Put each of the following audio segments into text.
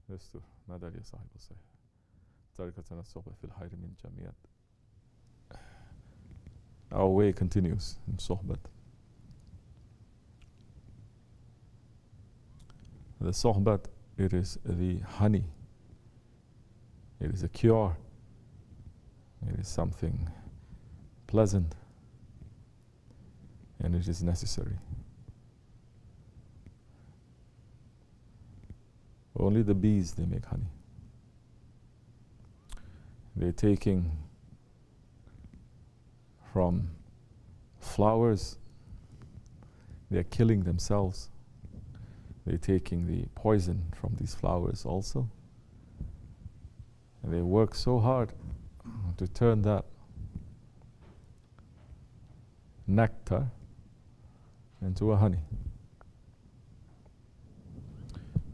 يستر ما دار يا صاحب الصحيح تركتنا الصحبة في الخير من جميع. Our way continues in Sohbat. The Sohbat, it is the honey. It is a cure. It is something pleasant. And it is necessary. Only the bees, they make honey. They're taking from flowers, they're killing themselves. They're taking the poison from these flowers also. And they work so hard to turn that nectar into a honey.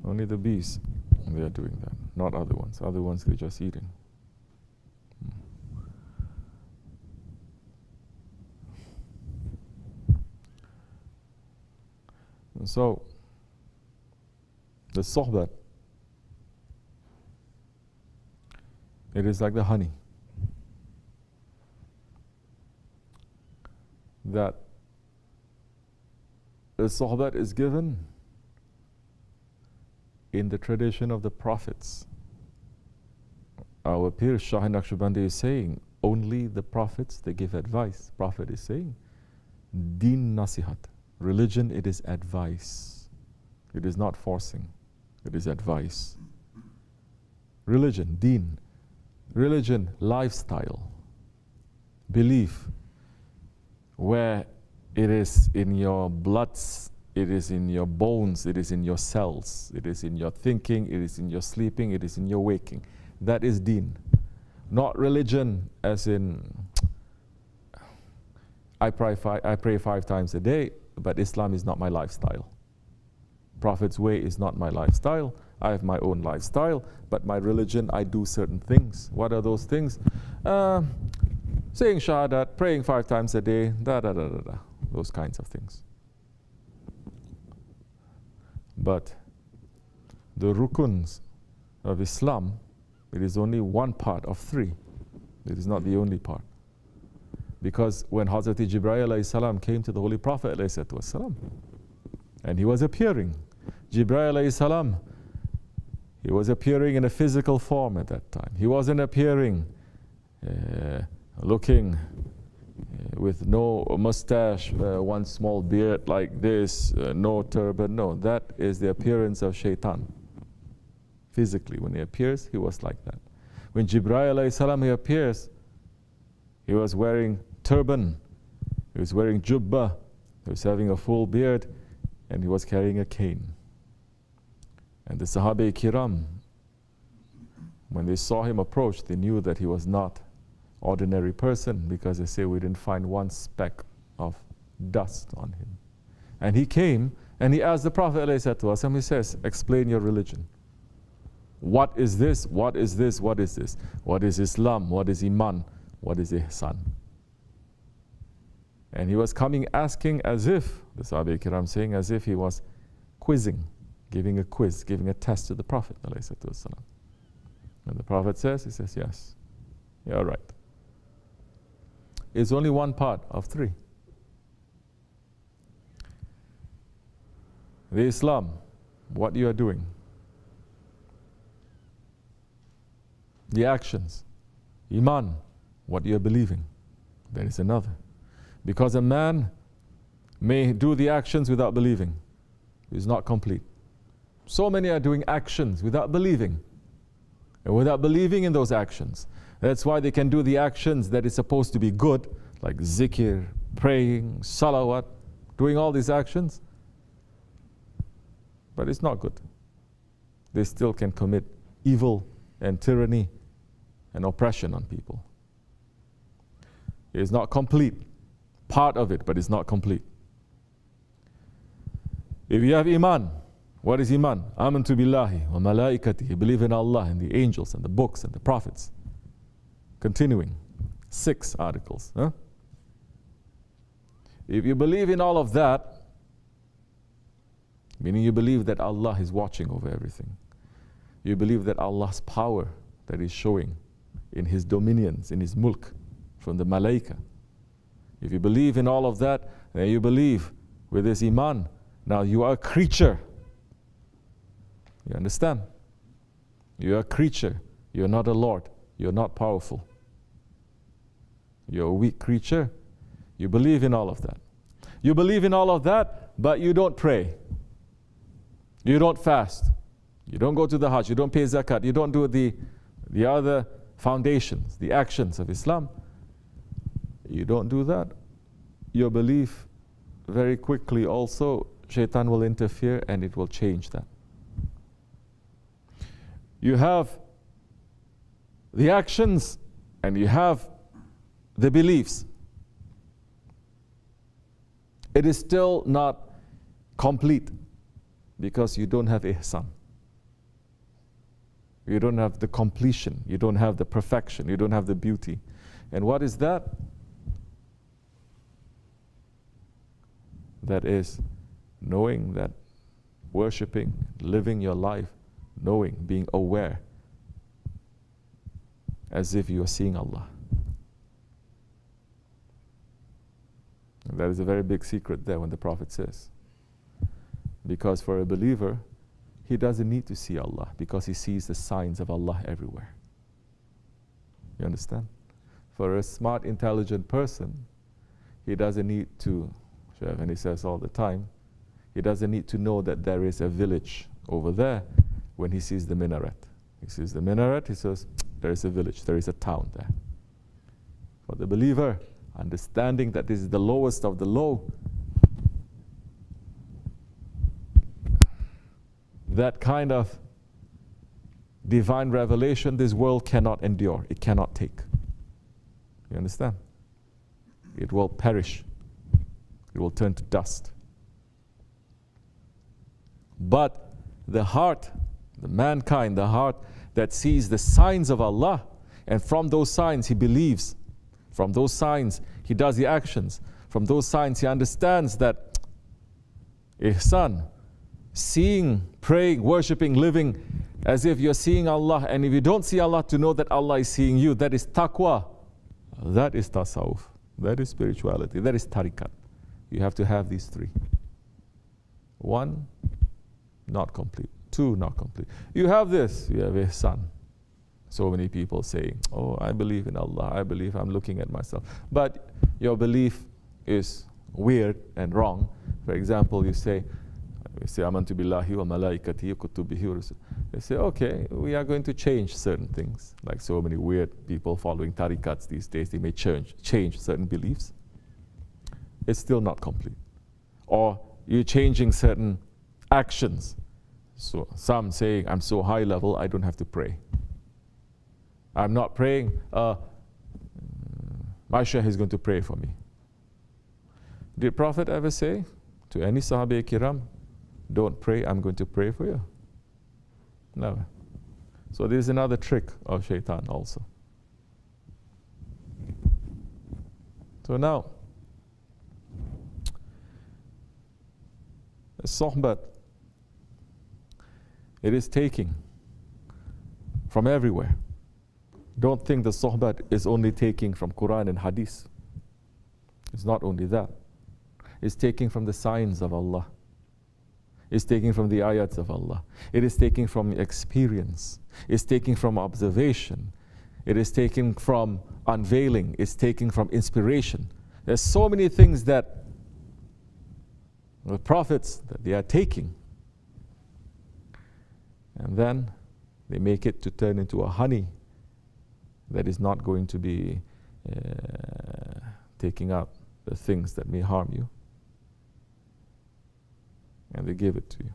Only the bees, they are doing that, not other ones. Other ones, they're just eating. And so, the sohbat, it is like the honey that the sohbat is given in the tradition of the prophets. Our Pir Shah Naqshbandi is saying only the prophets, they give advice. Prophet is saying Deen Nasihat. Religion, it is advice. It is not forcing. It is advice. Religion, deen. Religion, lifestyle. Belief, where it is in your bloods, it is in your bones, it is in your cells, it is in your thinking, it is in your sleeping, it is in your waking. That is deen. Not religion as in, I pray 5 times a day, but Islam is not my lifestyle. Prophet's way is not my lifestyle. I have my own lifestyle, but my religion, I do certain things. What are those things? Saying shahadat, praying 5 times a day, those kinds of things. But the rukuns of Islam, it is only one part of 3. It is not the only part. Because when Hazrat Jibreel alayhi salam came to the Holy Prophet alayhi salam, and he was appearing, Jibreel alayhi salam, he was appearing in a physical form at that time. He wasn't appearing looking with no mustache, one small beard like this, no turban. No, that is the appearance of shaitan. Physically, when he appears, he was like that. When Jibreel alayhi salam, he appears, he was wearing turban, he was wearing jubbah, he was having a full beard, and he was carrying a cane. And the Sahabe Kiram, when they saw him approach, they knew that he was not ordinary person, because they say we didn't find one speck of dust on him. And he came and he asked the Prophet ﷺ, he says, explain your religion. What is this? What is this? What is this? What is Islam? What is Iman? What is Ihsan? And he was coming asking as if, the Sahabe Kiram saying, as if he was quizzing, giving a quiz, giving a test to the Prophet ﷺ. And the Prophet says, he says, yes, you're right. It's only one part of 3. The Islam, what you are doing. The actions. Iman, what you are believing. There is another. Because a man may do the actions without believing. It's not complete. So many are doing actions without believing. And without believing in those actions. That's why they can do the actions that is supposed to be good, like zikr, praying, salawat, doing all these actions. But it's not good. They still can commit evil and tyranny and oppression on people. It is not complete. Part of it, but it's not complete. If you have iman, what is iman? Amantu billahi wa malaikatihi. Believe in Allah and the angels and the books and the prophets. Continuing. 6 articles. Huh? If you believe in all of that, meaning you believe that Allah is watching over everything, You believe that Allah's power that He's showing in His dominions, in His mulk, from the malaika. If you believe in all of that, then you believe with this iman. Now you are a creature. You understand? You are a creature. You're not a Lord. You're not powerful. You're a weak creature. You believe in all of that. You believe in all of that, but you don't pray. You don't fast. You don't go to the Hajj. You don't pay zakat. You don't do the other foundations, the actions of Islam. You don't do that. Your belief very quickly also, shaitan will interfere and it will change that. You have the actions and you have the beliefs. It is still not complete because you don't have ihsan. You don't have the completion. You don't have the perfection. You don't have the beauty. And what is that? That is knowing that, worshipping, living your life, knowing, being aware, as if you are seeing Allah. And that is a very big secret there when the Prophet says. Because for a believer, he doesn't need to see Allah because he sees the signs of Allah everywhere. You understand? For a smart, intelligent person, he doesn't need to, and he says all the time, he doesn't need to know that there is a village over there when he sees the minaret. He sees the minaret, he says, there is a village, there is a town there. For the believer, understanding that this is the lowest of the low, that kind of divine revelation this world cannot endure, it cannot take. You understand? It will perish. It will turn to dust. But the heart, the mankind, the heart that sees the signs of Allah, and from those signs he believes, from those signs he does the actions, from those signs he understands that ihsan, seeing, praying, worshipping, living as if you're seeing Allah, and if you don't see Allah, to know that Allah is seeing you, that is taqwa, that is tasawwuf, that is spirituality, that is tariqat. You have to have these three. One, not complete. Two, not complete. You have this, you have ihsan. So many people say, oh, I believe in Allah, I believe I'm looking at myself. But your belief is weird and wrong. For example, you say, amantu billahi wa malaikatihi wa kutubihi wa rusul. They say, okay, we are going to change certain things. Like so many weird people following tariqats these days, they may change certain beliefs. It's still not complete. Or you're changing certain actions. So some saying, I'm so high level, I don't have to pray. I'm not praying, my shaykh is going to pray for me. Did Prophet ever say to any Sahaba Kiram, don't pray, I'm going to pray for you? Never. So this is another trick of shaitan also. So now, sohbat, it is taking from everywhere. Don't think the sohbat is only taking from Quran and Hadith. It's not only that. It's taking from the signs of Allah. It's taking from the ayats of Allah. It is taking from experience. It's taking from observation. It is taking from unveiling. It's taking from inspiration. There's so many things that the prophets, that they are taking. And then they make it to turn into a honey that is not going to be taking out the things that may harm you. And they give it to you.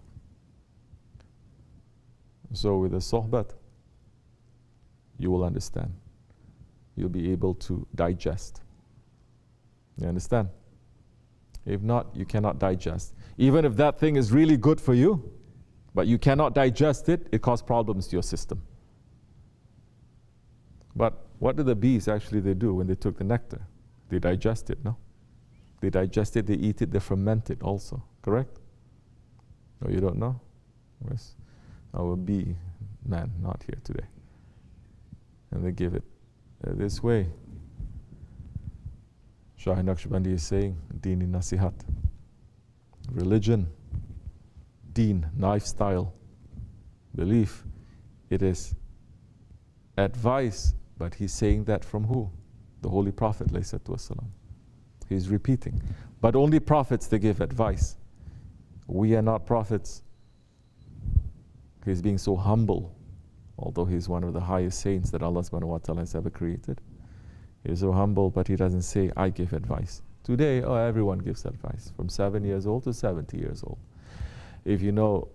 So with the sohbat, you will understand. You'll be able to digest. You understand? If not, you cannot digest. Even if that thing is really good for you, but you cannot digest it, it causes problems to your system. But what do the bees actually do when they took the nectar? They digest it, no? They digest it, they eat it, they ferment it also, correct? No, you don't know? Yes. Our bee man, not here today. And they give it this way. Shah Naqshbandi is saying, Deen Nasihat. Religion, deen, lifestyle, belief, it is advice, but he's saying that from who? The Holy Prophet ﷺ. He's repeating. But only prophets, they give advice. We are not prophets. He's being so humble, although he's one of the highest saints that Allah subhanahu wa ta'ala has ever created. He's so humble, but he doesn't say, I give advice. Today, everyone gives advice, from 7 years old to 70 years old. If you know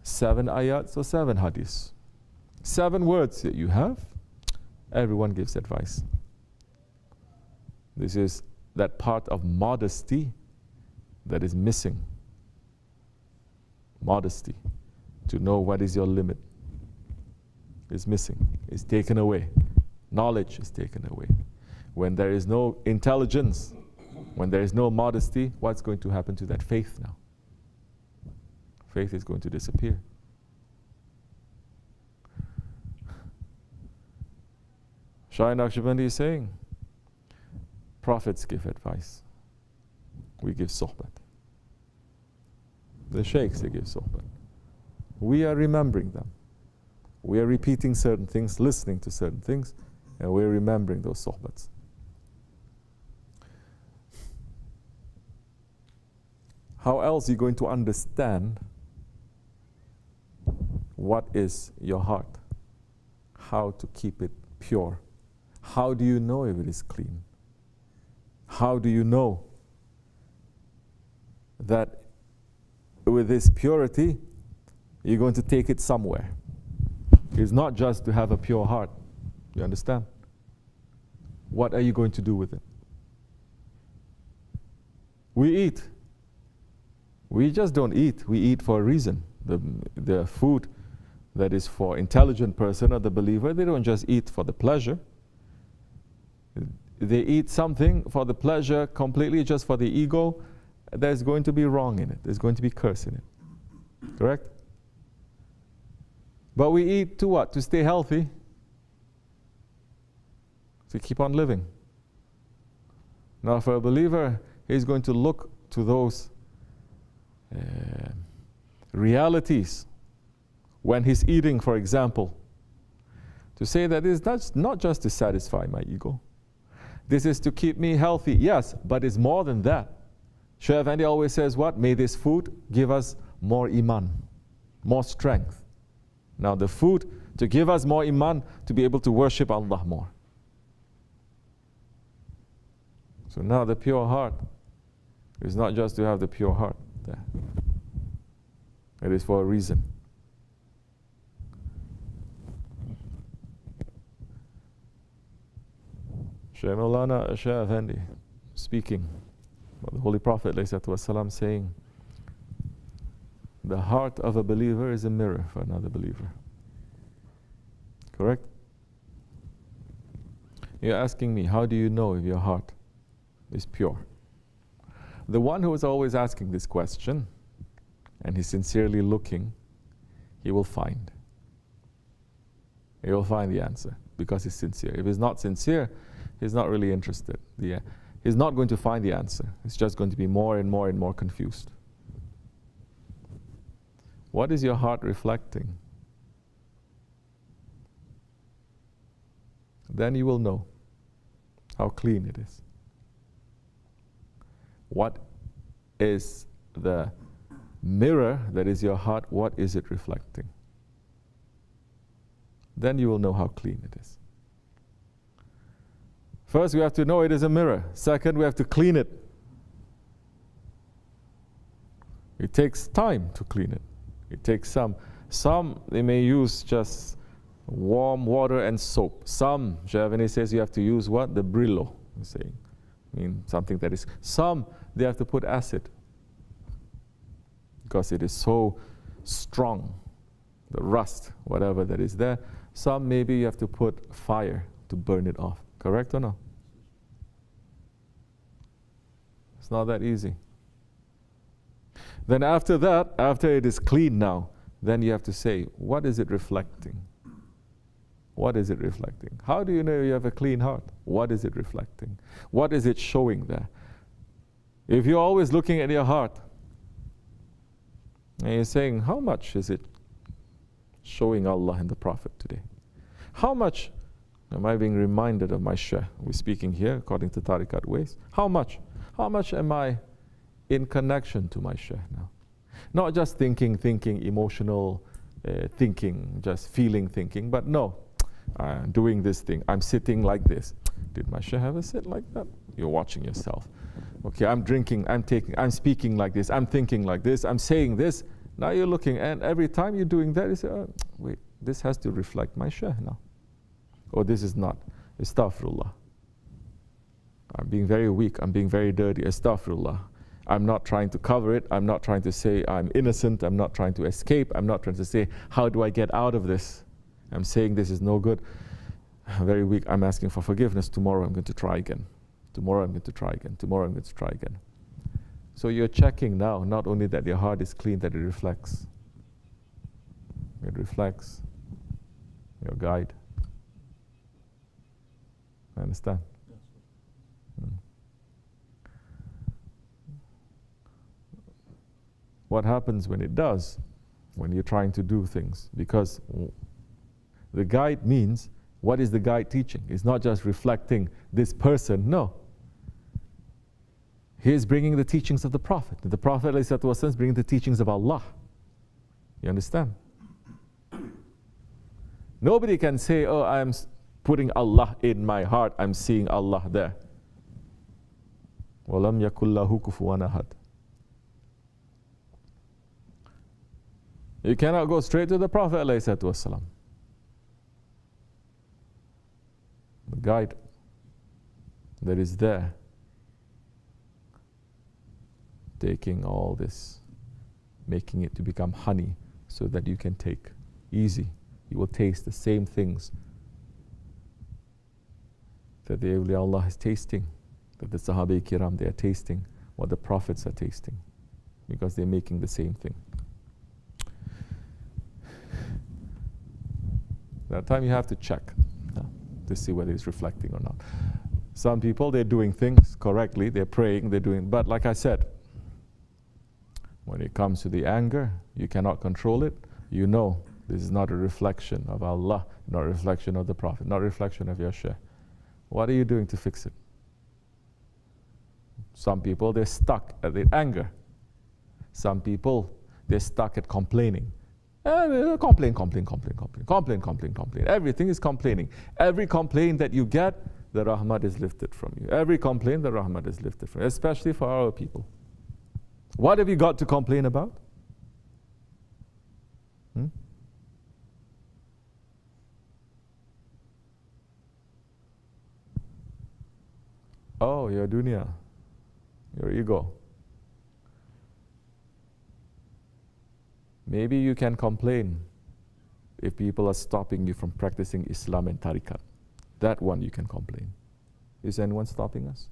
7 ayats or 7 hadiths, 7 words that you have, everyone gives advice. This is that part of modesty that is missing. Modesty, to know what is your limit, is missing, is taken away. Knowledge is taken away. When there is no intelligence, when there is no modesty, what's going to happen to that faith now? Faith is going to disappear. Shah Naqshbandi is saying, prophets give advice. We give sohbat. The sheikhs, they give sohbat. We are remembering them. We are repeating certain things, listening to certain things, and we're remembering those sohbats. How else are you going to understand what is your heart? How to keep it pure? How do you know if it is clean? How do you know that with this purity, you're going to take it somewhere? It's not just to have a pure heart. You understand? What are you going to do with it? We eat. We just don't eat. We eat for a reason. The food that is for intelligent person or the believer, they don't just eat for the pleasure. They eat something for the pleasure completely, just for the ego. There's going to be wrong in it. There's going to be curse in it. Correct? But we eat to what? To stay healthy. To keep on living. Now for a believer, he's going to look to those realities when he's eating, for example, to say that it's not just to satisfy my ego. This is to keep me healthy, yes, but it's more than that. Shaykh Effendi always says what? May this food give us more iman, more strength. Now the food to give us more iman, to be able to worship Allah more. So now the pure heart is not just to have the pure heart there. It is for a reason. Shaykh Maulana Shaykh Effendi speaking about the Holy Prophet ﷺ saying, the heart of a believer is a mirror for another believer. Correct? You're asking me, how do you know if your heart is pure? The one who is always asking this question, and he's sincerely looking, he will find. He will find the answer, because he's sincere. If he's not sincere, he's not really interested. He's not going to find the answer. He's just going to be more and more and more confused. What is your heart reflecting? Then you will know how clean it is. What is the mirror that is your heart? What is it reflecting? Then you will know how clean it is. First, we have to know it is a mirror. Second, we have to clean it. It takes time to clean it. It takes some they may use just warm water and soap. Some, Javani says you have to use what? The Brillo, saying. I mean, something that is, some they have to put acid because it is so strong, the rust, whatever that is there. Some maybe you have to put fire to burn it off. Correct or no? It's not that easy. Then after that, after it is clean now, then you have to say, what is it reflecting? What is it reflecting? How do you know you have a clean heart? What is it reflecting? What is it showing there? If you're always looking at your heart, and you're saying, how much is it showing Allah and the Prophet today? How much am I being reminded of my Shaykh? We're speaking here according to Tariqat ways. How much? How much am I in connection to my Shaykh now? Not just thinking, emotional thinking, just feeling thinking, but no, I'm doing this thing. I'm sitting like this. Did my Shaykh ever sit like that? You're watching yourself. Okay, I'm drinking, I'm speaking like this, I'm thinking like this, I'm saying this. Now you're looking, and every time you're doing that, you say, oh, wait, this has to reflect my Shaykh now. Or this is not. Astaghfirullah. I'm being very weak, I'm being very dirty. Astaghfirullah. I'm not trying to cover it, I'm not trying to say I'm innocent, I'm not trying to escape, I'm not trying to say, how do I get out of this? I'm saying this is no good. I'm very weak, I'm asking for forgiveness. Tomorrow I'm going to try again. Tomorrow I'm going to try again. Tomorrow I'm going to try again. So you're checking now, not only that your heart is clean, that it reflects. It reflects your guide. Understand? Yes. What happens when it does? When you're trying to do things? Because the guide means, what is the guide teaching? It's not just reflecting this person, no. He is bringing the teachings of the Prophet. The Prophet ﷺ is bringing the teachings of Allah. You understand? Nobody can say, oh, I'm putting Allah in my heart, I'm seeing Allah there. وَلَمْ يَكُلْ لَهُ كُفُوًا أَحَدٌ. You cannot go straight to the Prophet ﷺ. The guide that is there, taking all this, making it to become honey so that you can take easy. You will taste the same things that the awliya Allah is tasting, that the Sahaba Kiram, they are tasting what the prophets are tasting, because they're making the same thing. That time you have to check to see whether it's reflecting or not. Some people, they're doing things correctly, they're praying, they're doing, but like I said, when it comes to the anger, you cannot control it. You know this is not a reflection of Allah, not a reflection of the Prophet, not a reflection of your Shaykh. What are you doing to fix it? Some people, they're stuck at the anger. Some people, they're stuck at complaining. Complain. Everything is complaining. Every complaint that you get, the rahmat is lifted from you. Every complaint, the rahmat is lifted from you, especially for our people. What have you got to complain about? Oh, your dunya, your ego. Maybe you can complain if people are stopping you from practicing Islam and Tariqat. That one you can complain. Is anyone stopping us?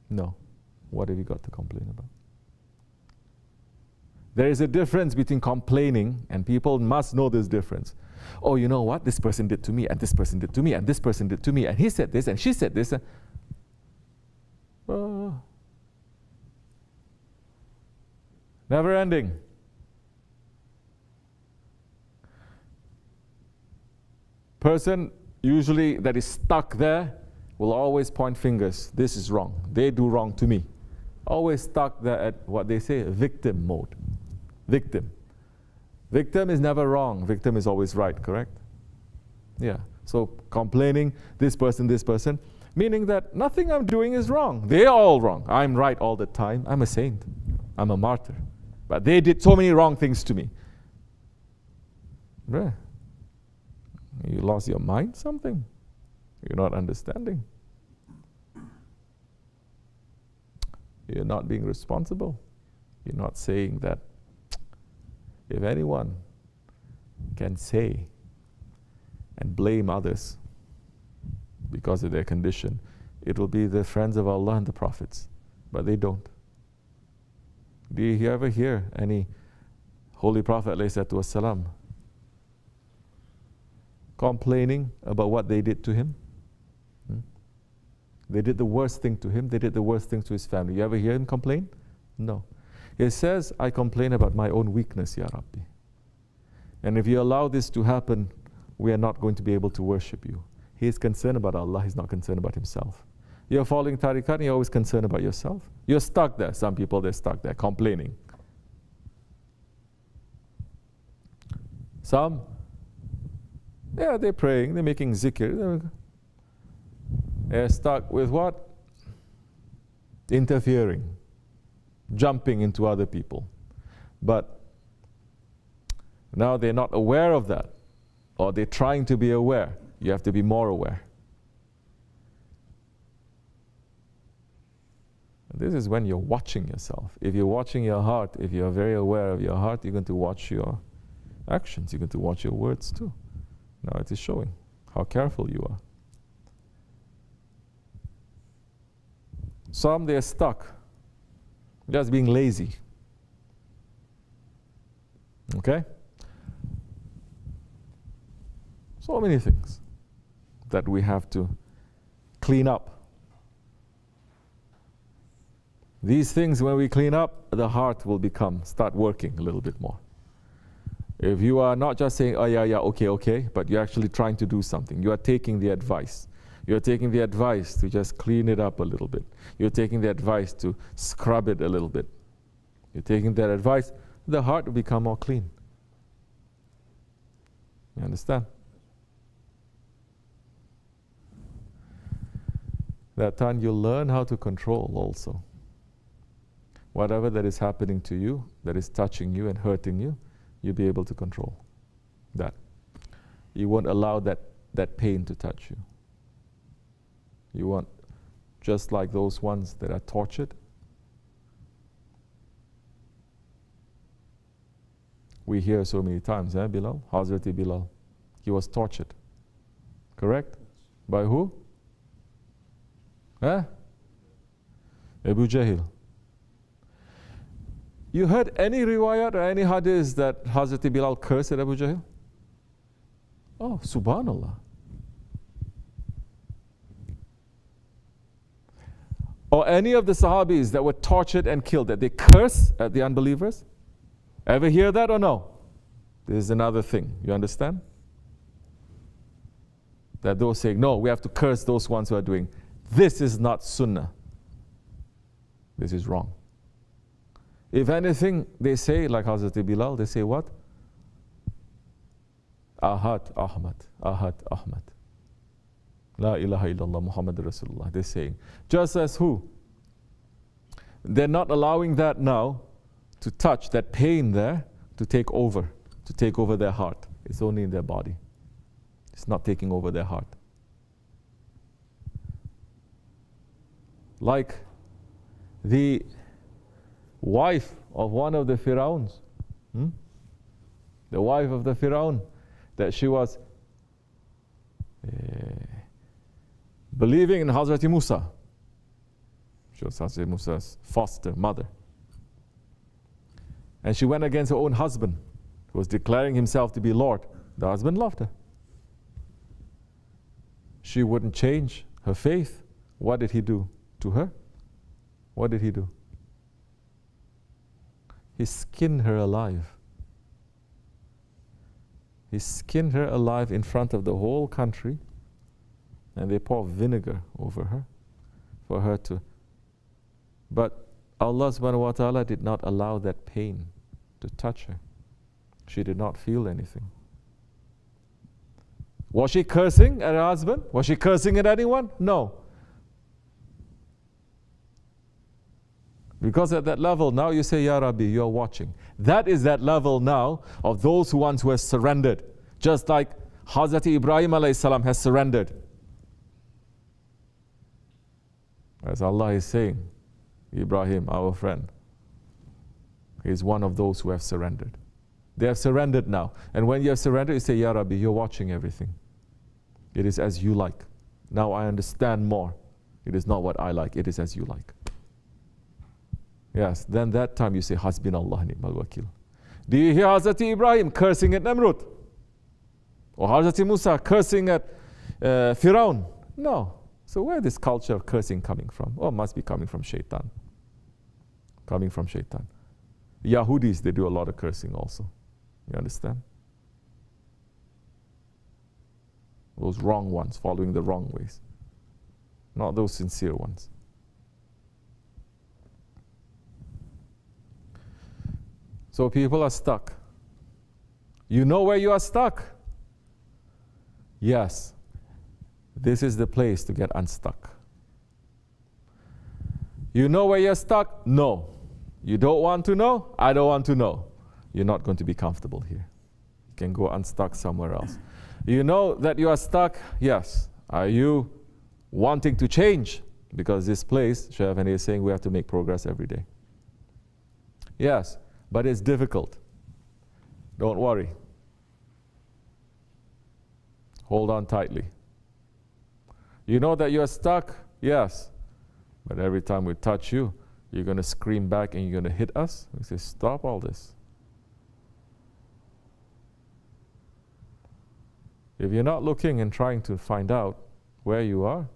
No. What have you got to complain about? There is a difference between complaining, and people must know this difference. Oh, you know what? This person did to me, and this person did to me, and this person did to me, and he said this, and she said this. Never ending. Person usually that is stuck there will always point fingers. This is wrong. They do wrong to me. Always stuck there at what they say, victim mode. Victim. Victim is never wrong. Victim is always right, correct? Yeah. So complaining, this person, meaning that nothing I'm doing is wrong. They're all wrong. I'm right all the time. I'm a saint. I'm a martyr. But they did so many wrong things to me. Bruh. You lost your mind, something. You're not understanding. You're not being responsible. You're not saying that if anyone can say and blame others because of their condition, it will be the friends of Allah and the prophets. But they don't. Do you ever hear any Holy Prophet ﷺ complaining about what they did to him. They did the worst thing to him. They did the worst thing to his family. You ever hear him complain? No. He says, I complain about my own weakness, Ya Rabbi. And if you allow this to happen, we are not going to be able to worship you. He is concerned about Allah. He's not concerned about himself. You're following tariqat and you're always concerned about yourself. You're stuck there. Some people, they're stuck there, complaining. Some, yeah, they're praying, they're making zikr. They're stuck with what? Interfering, jumping into other people. But now they're not aware of that, or they're trying to be aware. You have to be more aware. This is when you're watching yourself. If you're watching your heart, if you're very aware of your heart, you're going to watch your actions. You're going to watch your words too. Now it is showing how careful you are. Some, they're stuck, just being lazy. Okay? So many things that we have to clean up. These things, when we clean up, the heart will start working a little bit more. If you are not just saying, oh yeah, okay, but you're actually trying to do something. You are taking the advice. You're taking the advice to just clean it up a little bit. You're taking the advice to scrub it a little bit. You're taking that advice, the heart will become more clean. You understand? That time you'll learn how to control also. Whatever that is happening to you, that is touching you and hurting you, you'll be able to control that. You won't allow that pain to touch you. You won't, just like those ones that are tortured. We hear so many times, Bilal? Hazrati Bilal. He was tortured. Correct? By who? Abu Jahl. You heard any riwayat or any hadith that Hazrati Bilal cursed at Abu Jahl? Oh, subhanallah. Or any of the Sahabis that were tortured and killed, that they curse at the unbelievers? Ever hear that or no? This is another thing. You understand? That those saying, no, we have to curse those ones who are doing. This is not sunnah. This is wrong. If anything, they say, like Hazrat Bilal, they say what? Ahad Ahmad, Ahad Ahmad. La ilaha illallah Muhammad Rasulullah. They're saying. Just as who? They're not allowing that now to touch, that pain there, to take over their heart. It's only in their body. It's not taking over their heart. Like the wife of one of the Fir'auns. The wife of the Fir'aun, that she was believing in Hazrati Musa. She was Hazrati Musa's foster mother. And she went against her own husband, who was declaring himself to be Lord. The husband loved her. She wouldn't change her faith. What did he do to her? What did he do? He skinned her alive. He skinned her alive in front of the whole country, and they poured vinegar over her for her to. But Allah subhanahu wa ta'ala did not allow that pain to touch her. She did not feel anything. Was she cursing at her husband? Was she cursing at anyone? No. Because at that level, now you say, Ya Rabbi, you are watching. That is that level now of those who once were surrendered. Just like Hazrati Ibrahim alayhi salam has surrendered. As Allah is saying, Ibrahim, our friend, he is one of those who have surrendered. They have surrendered now. And when you have surrendered, you say, Ya Rabbi, you're watching everything. It is as you like. Now I understand more. It is not what I like, it is as you like. Yes, then that time you say, Hasbinallah ni'mal wakil. Do you hear Hazrati Ibrahim cursing at Namrud? Or Hazrat Musa cursing at Firaun. No. So where is this culture of cursing coming from? Oh, it must be coming from shaitan. Coming from shaitan. Yahudis, they do a lot of cursing also. You understand? Those wrong ones, following the wrong ways. Not those sincere ones. So people are stuck. You know where you are stuck? Yes. This is the place to get unstuck. You know where you're stuck? No. You don't want to know? I don't want to know. You're not going to be comfortable here. You can go unstuck somewhere else. You know that you are stuck? Yes. Are you wanting to change? Because this place, Shaykh Effendi is saying we have to make progress every day. Yes, but it's difficult. Don't worry. Hold on tightly. You know that you're stuck? Yes. But every time we touch you, you're going to scream back and you're going to hit us? We say, stop all this. If you're not looking and trying to find out where you are,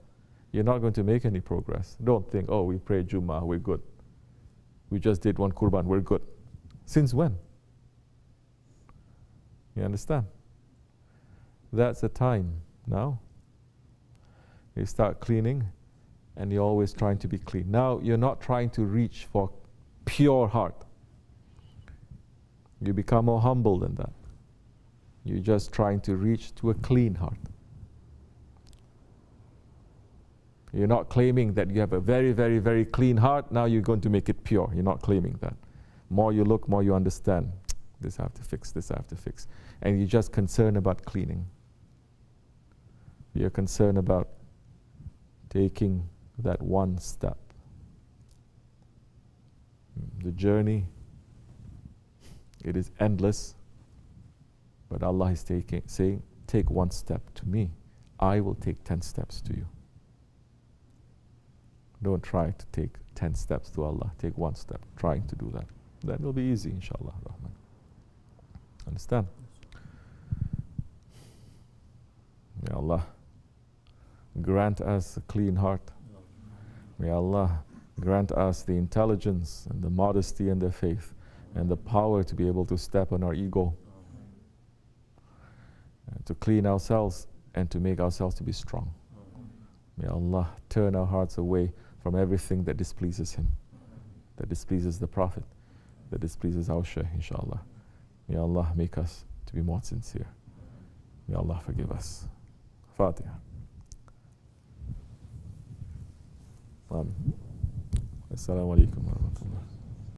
you're not going to make any progress. Don't think, oh, we prayed Jummah, we're good. We just did one Qurban, we're good. Since when? You understand? That's the time now. You start cleaning and you're always trying to be clean. Now you're not trying to reach for pure heart. You become more humble than that. You're just trying to reach to a clean heart. You're not claiming that you have a very, very, very clean heart. Now you're going to make it pure. You're not claiming that. More you look, more you understand. This I have to fix, this I have to fix. And you're just concerned about cleaning. You're concerned about taking that one step. The journey, it is endless. But Allah is saying, take one step to me. I will take 10 steps to you. Don't try to take 10 steps to Allah. Take one step, trying to do that. That will be easy, inshallah. Understand? May Allah grant us a clean heart. May Allah grant us the intelligence and the modesty and the faith and the power to be able to step on our ego, to clean ourselves and to make ourselves to be strong. May Allah turn our hearts away from everything that displeases Him, that displeases the Prophet, that displeases our Shaykh, inshallah. May Allah make us to be more sincere. May Allah forgive us. Fatiha. Amin. Assalamu alaikum.